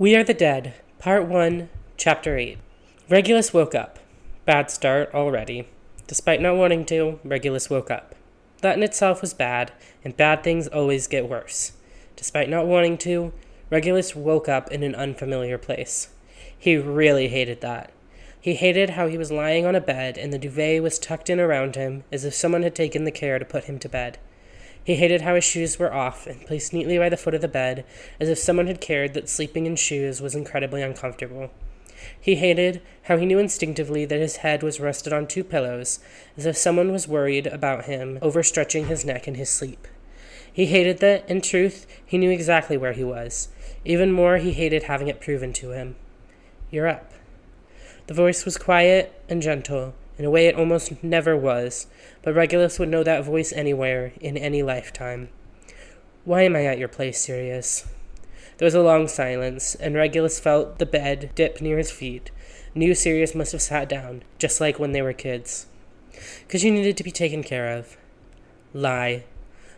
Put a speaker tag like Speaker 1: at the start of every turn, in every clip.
Speaker 1: We Are the Dead, Part 1, Chapter 8. Regulus woke up. Bad start already. Despite not wanting to, Regulus woke up. That in itself was bad, and bad things always get worse. Despite not wanting to, Regulus woke up in an unfamiliar place. He really hated that. He hated how he was lying on a bed and the duvet was tucked in around him as if someone had taken the care to put him to bed. He hated how his shoes were off and placed neatly by the foot of the bed, as if someone had cared that sleeping in shoes was incredibly uncomfortable. He hated how he knew instinctively that his head was rested on two pillows, as if someone was worried about him overstretching his neck in his sleep. He hated that, in truth, he knew exactly where he was. Even more, he hated having it proven to him. "You're up." The voice was quiet and gentle, in a way it almost never was, but Regulus would know that voice anywhere, in any lifetime. "Why am I at your place, Sirius?" There was a long silence, and Regulus felt the bed dip near his feet. Knew Sirius must have sat down, just like when they were kids. "'Cause you needed to be taken care of." Lie.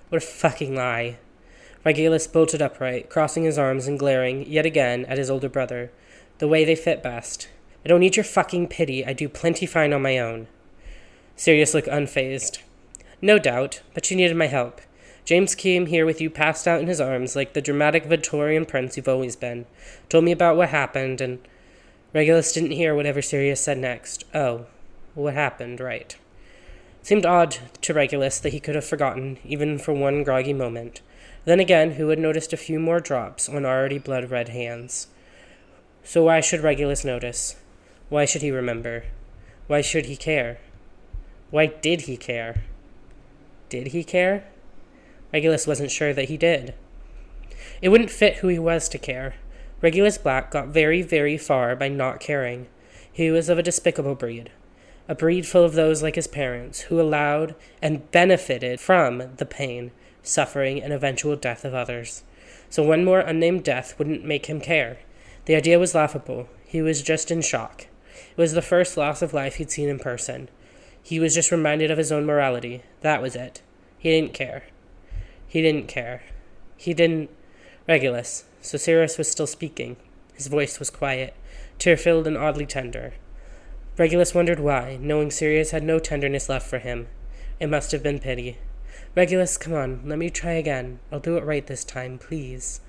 Speaker 1: What a fucking lie. Regulus bolted upright, crossing his arms and glaring, yet again, at his older brother. The way they fit best. "I don't need your fucking pity. I do plenty fine on my own." Sirius looked unfazed. "No doubt, but you needed my help. James came here with you passed out in his arms like the dramatic Victorian prince you've always been. Told me about what happened, and—" Regulus didn't hear whatever Sirius said next. Oh, what happened, right. It seemed odd to Regulus that he could have forgotten, even for one groggy moment. Then again, who had noticed a few more drops on already blood-red hands? So why should Regulus notice? Why should he remember? Why should he care? Why did he care? Did he care? Regulus wasn't sure that he did. It wouldn't fit who he was to care. Regulus Black got very, very far by not caring. He was of a despicable breed. A breed full of those like his parents, who allowed and benefited from the pain, suffering, and eventual death of others. So one more unnamed death wouldn't make him care. The idea was laughable. He was just in shock. It was the first loss of life he'd seen in person. He was just reminded of his own morality. That was it. He didn't care. He didn't care. He didn't... Regulus. So Sirius was still speaking. His voice was quiet, tear-filled and oddly tender. Regulus wondered why, knowing Sirius had no tenderness left for him. It must have been pity. "Regulus, come on, let me try again. I'll do it right this time, please."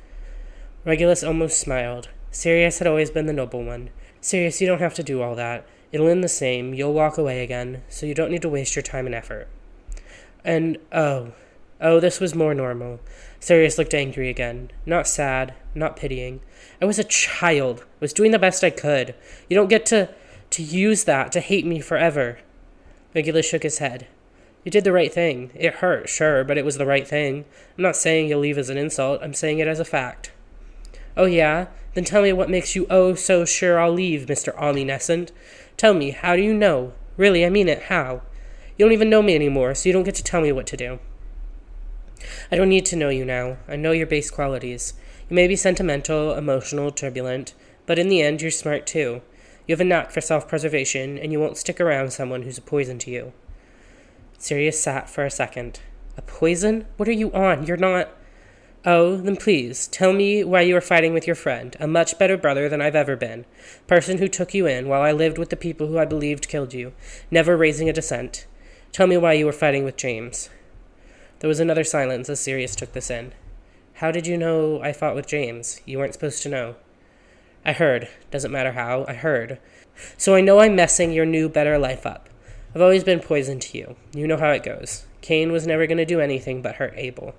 Speaker 1: Regulus almost smiled. Sirius had always been the noble one. "Sirius, you don't have to do all that. It'll end the same. You'll walk away again, so you don't need to waste your time and effort." And, this was more normal. Sirius looked angry again. Not sad, not pitying. "I was a child. I was doing the best I could. You don't get to use that to hate me forever." Regulus shook his head. "You did the right thing. It hurt, sure, but it was the right thing. I'm not saying you'll leave as an insult. I'm saying it as a fact." "Oh, yeah? Then tell me what makes you so sure I'll leave, Mr. Omniscient. Tell me, how do you know? Really, I mean it, how? You don't even know me anymore, so you don't get to tell me what to do." "I don't need to know you now. I know your base qualities. You may be sentimental, emotional, turbulent, but in the end, you're smart too. You have a knack for self-preservation, and you won't stick around someone who's a poison to you." Sirius sat for a second. "A poison? What are you on? You're not—" "Oh, then please, tell me why you were fighting with your friend, a much better brother than I've ever been, person who took you in while I lived with the people who I believed killed you, never raising a dissent. Tell me why you were fighting with James." There was another silence as Sirius took this in. "How did you know I fought with James? You weren't supposed to know." "I heard. Doesn't matter how. I heard. So I know I'm messing your new, better life up. I've always been poison to you. You know how it goes. Cain was never going to do anything but hurt Abel."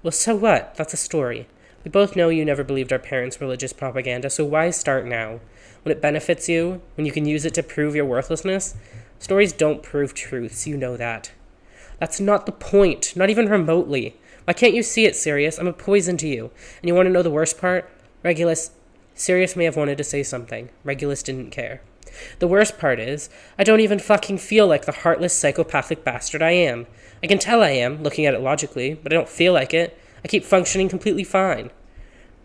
Speaker 1: "Well, so what? That's a story. We both know you never believed our parents' religious propaganda, so why start now? When it benefits you, when you can use it to prove your worthlessness? Stories don't prove truths, you know that." "That's not the point, not even remotely. Why can't you see it, Sirius? I'm a poison to you. And you want to know the worst part? Regulus..." Sirius may have wanted to say something. Regulus didn't care. "The worst part is, I don't even fucking feel like the heartless, psychopathic bastard I am. I can tell I am, looking at it logically, but I don't feel like it. I keep functioning completely fine."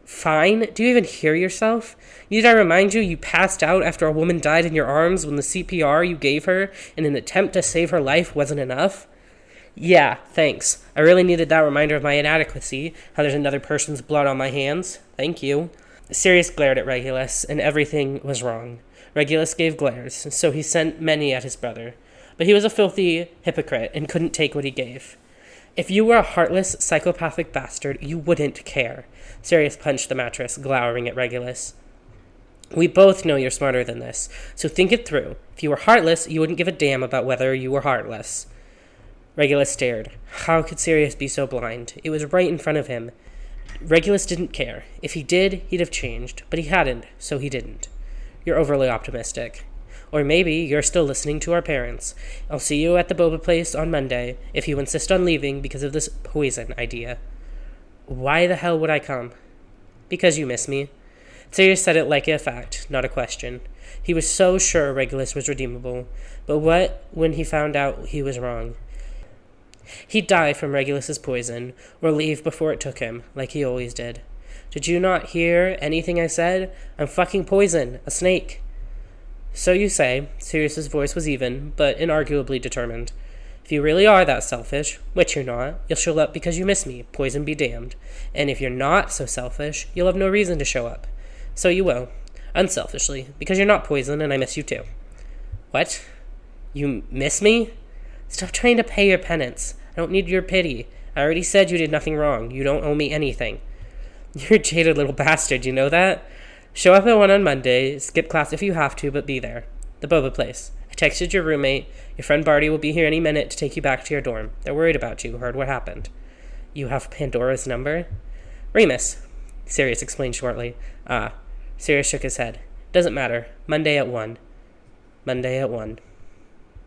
Speaker 1: "Fine? Do you even hear yourself? Need I remind you passed out after a woman died in your arms when the CPR you gave her in an attempt to save her life wasn't enough?" "Yeah, thanks. I really needed that reminder of my inadequacy, how there's another person's blood on my hands. Thank you. Sirius glared at Regulus, and everything was wrong. Regulus gave glares, so he sent many at his brother. But he was a filthy hypocrite and couldn't take what he gave. If you were a heartless, psychopathic bastard, you wouldn't care. Sirius punched the mattress, glowering at Regulus. We both know you're smarter than this, so think it through. If you were heartless, you wouldn't give a damn about whether you were heartless. Regulus stared. How could Sirius be so blind? It was right in front of him. Regulus didn't care. If he did, he'd have changed, but he hadn't, so he didn't. You're overly optimistic. Or maybe you're still listening to our parents. I'll see you at the boba place on Monday if you insist on leaving because of this poison idea. Why the hell would I come? Because you miss me. Sirius said it like a fact, not a question. He was so sure Regulus was redeemable, but what when he found out he was wrong? He'd die from Regulus's poison, or leave before it took him, like he always did. Did you not hear anything I said? I'm fucking poison, a snake. So you say. Sirius's voice was even, but inarguably determined. If you really are that selfish, which you're not, you'll show up because you miss me, poison be damned. And if you're not so selfish, you'll have no reason to show up. So you will, unselfishly, because you're not poison and I miss you too. What? You miss me? Stop trying to pay your penance. I don't need your pity. I already said you did nothing wrong. You don't owe me anything. You're a jaded little bastard, you know that? Show up at 1 on Monday, skip class if you have to, but be there. The boba place. I texted your roommate. Your friend Barty will be here any minute to take you back to your dorm. They're worried about you, heard what happened. You have Pandora's number? Remus, Sirius explained shortly. Sirius shook his head. Doesn't matter. Monday at 1. Monday at 1.